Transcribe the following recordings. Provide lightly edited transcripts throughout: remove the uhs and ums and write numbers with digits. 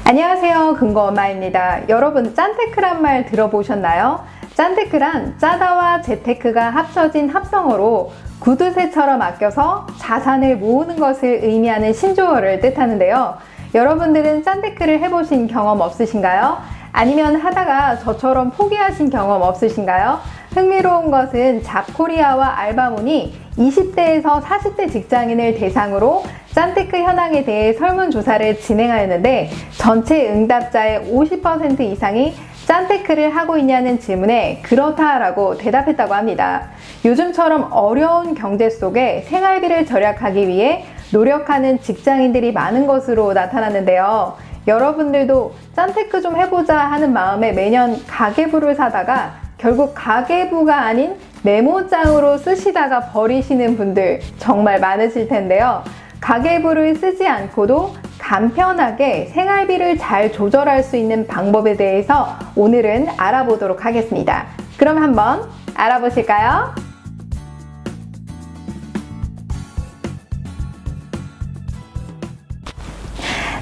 안녕하세요, 금고엄마입니다. 여러분, 짠테크란 말 들어보셨나요? 짠테크란 짜다와 재테크가 합쳐진 합성어로 구두쇠처럼 아껴서 자산을 모으는 것을 의미하는 신조어를 뜻하는데요. 여러분들은 짠테크를 해보신 경험 없으신가요? 아니면 하다가 저처럼 포기하신 경험 없으신가요? 흥미로운 것은 잡코리아와 알바몬이 20대에서 40대 직장인을 대상으로 짠테크 현황에 대해 설문조사를 진행하였는데 전체 응답자의 50% 이상이 짠테크를 하고 있냐는 질문에 그렇다라고 대답했다고 합니다. 요즘처럼 어려운 경제 속에 생활비를 절약하기 위해 노력하는 직장인들이 많은 것으로 나타났는데요. 여러분들도 짠테크 좀 해보자 하는 마음에 매년 가계부를 사다가 결국 가계부가 아닌 메모장으로 쓰시다가 버리시는 분들 정말 많으실 텐데요. 가계부를 쓰지 않고도 간편하게 생활비를 잘 조절할 수 있는 방법에 대해서 오늘은 알아보도록 하겠습니다. 그럼 한번 알아보실까요?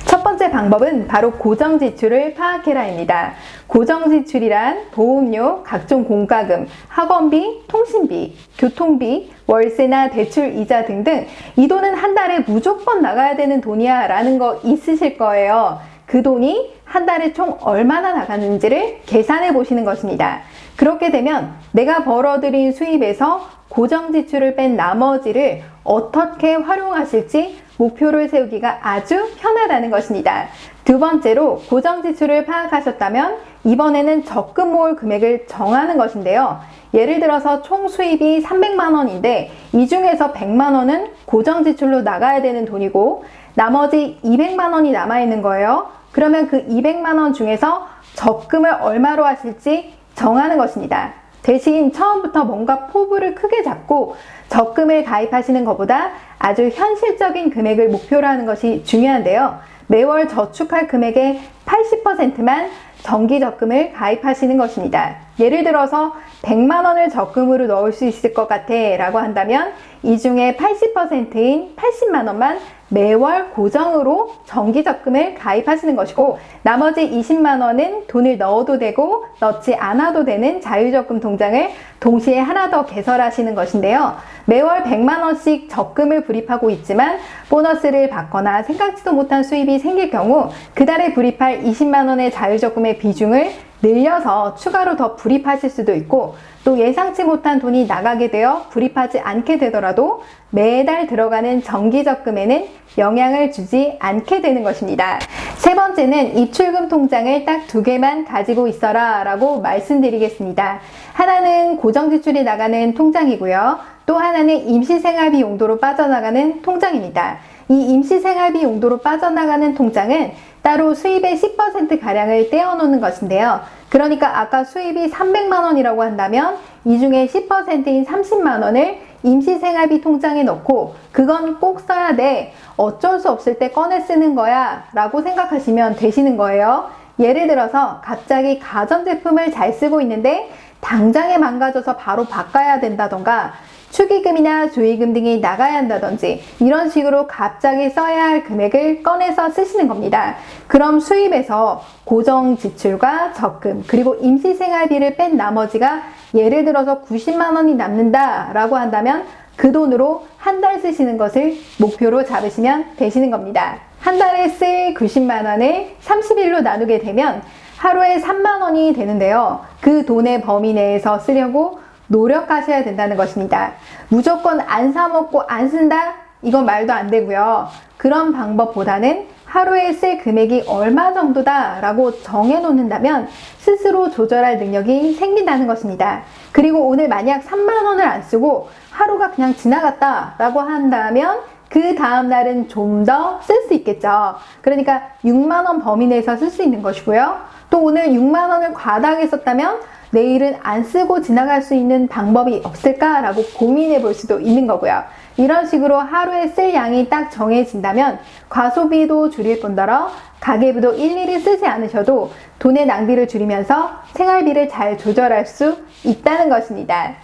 첫 번째 방법은 바로 고정지출을 파악해라입니다. 고정지출이란 보험료, 각종 공과금, 학원비, 통신비, 교통비, 월세나 대출 이자 등등 이 돈은 한 달에 무조건 나가야 되는 돈이야 라는 거 있으실 거예요. 그 돈이 한 달에 총 얼마나 나가는지를 계산해 보시는 것입니다. 그렇게 되면 내가 벌어들인 수입에서 고정지출을 뺀 나머지를 어떻게 활용하실지 목표를 세우기가 아주 편하다는 것입니다. 두 번째로 고정지출을 파악하셨다면 이번에는 적금 모을 금액을 정하는 것인데요. 예를 들어서 총 수입이 300만 원인데 이 중에서 100만 원은 고정지출로 나가야 되는 돈이고 나머지 200만 원이 남아있는 거예요. 그러면 그 200만 원 중에서 적금을 얼마로 하실지 정하는 것입니다. 대신 처음부터 뭔가 포부를 크게 잡고 적금을 가입하시는 것보다 아주 현실적인 금액을 목표로 하는 것이 중요한데요. 매월 저축할 금액의 80%만 정기적금을 가입하시는 것입니다. 예를 들어서 100만 원을 적금으로 넣을 수 있을 것 같아 라고 한다면 이 중에 80%인 80만 원만 매월 고정으로 정기적금을 가입하시는 것이고 나머지 20만 원은 돈을 넣어도 되고 넣지 않아도 되는 자유적금 통장을 동시에 하나 더 개설하시는 것인데요. 매월 100만 원씩 적금을 불입하고 있지만 보너스를 받거나 생각지도 못한 수입이 생길 경우 그달에 불입할 20만 원의 자유적금의 비중을 늘려서 추가로 더 불입하실 수도 있고 또 예상치 못한 돈이 나가게 되어 불입하지 않게 되더라도 매달 들어가는 정기적금에는 영향을 주지 않게 되는 것입니다. 세 번째는 입출금 통장을 딱 2개만 가지고 있어라 라고 말씀드리겠습니다. 하나는 고정지출이 나가는 통장이고요. 또 하나는 임시생활비 용도로 빠져나가는 통장입니다. 이 임시생활비 용도로 빠져나가는 통장은 따로 수입의 10%가량을 떼어놓는 것인데요. 그러니까 아까 수입이 300만 원이라고 한다면 이 중에 10%인 30만 원을 임시생활비 통장에 넣고 그건 꼭 써야 돼. 어쩔 수 없을 때 꺼내 쓰는 거야 라고 생각하시면 되시는 거예요. 예를 들어서 갑자기 가전제품을 잘 쓰고 있는데 당장에 망가져서 바로 바꿔야 된다던가 축의금이나 조의금 등이 나가야 한다든지 이런 식으로 갑자기 써야 할 금액을 꺼내서 쓰시는 겁니다. 그럼 수입에서 고정 지출과 적금 그리고 임시생활비를 뺀 나머지가 예를 들어서 90만 원이 남는다 라고 한다면 그 돈으로 한 달 쓰시는 것을 목표로 잡으시면 되시는 겁니다. 한 달에 쓸 90만 원을 30일로 나누게 되면 하루에 3만 원이 되는데요. 그 돈의 범위 내에서 쓰려고 노력하셔야 된다는 것입니다. 무조건 안 사 먹고 안 쓴다? 이건 말도 안 되고요. 그런 방법보다는 하루에 쓸 금액이 얼마 정도다 라고 정해놓는다면 스스로 조절할 능력이 생긴다는 것입니다. 그리고 오늘 만약 3만 원을 안 쓰고 하루가 그냥 지나갔다 라고 한다면 그 다음날은 좀 더 쓸 수 있겠죠. 그러니까 6만 원 범위 내에서 쓸 수 있는 것이고요. 또 오늘 6만 원을 과다하게 썼다면 내일은 안 쓰고 지나갈 수 있는 방법이 없을까라고 고민해 볼 수도 있는 거고요. 이런 식으로 하루에 쓸 양이 딱 정해진다면 과소비도 줄일 뿐더러 가계부도 일일이 쓰지 않으셔도 돈의 낭비를 줄이면서 생활비를 잘 조절할 수 있다는 것입니다.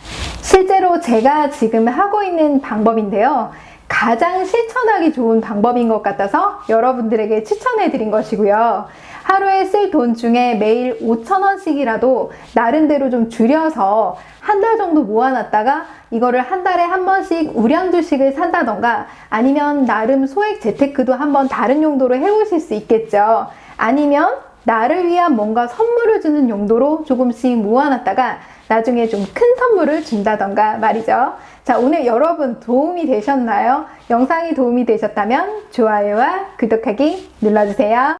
실제로 제가 지금 하고 있는 방법인데요. 가장 실천하기 좋은 방법인 것 같아서 여러분들에게 추천해 드린 것이고요. 하루에 쓸 돈 중에 매일 5,000원씩이라도 나름대로 좀 줄여서 한 달 정도 모아놨다가 이거를 한 달에 한 번씩 우량 주식을 산다던가 아니면 나름 소액 재테크도 한번 다른 용도로 해보실 수 있겠죠. 아니면 나를 위한 뭔가 선물을 주는 용도로 조금씩 모아놨다가 나중에 좀 큰 선물을 준다던가 말이죠. 자, 오늘 여러분 도움이 되셨나요? 영상이 도움이 되셨다면 좋아요와 구독하기 눌러주세요.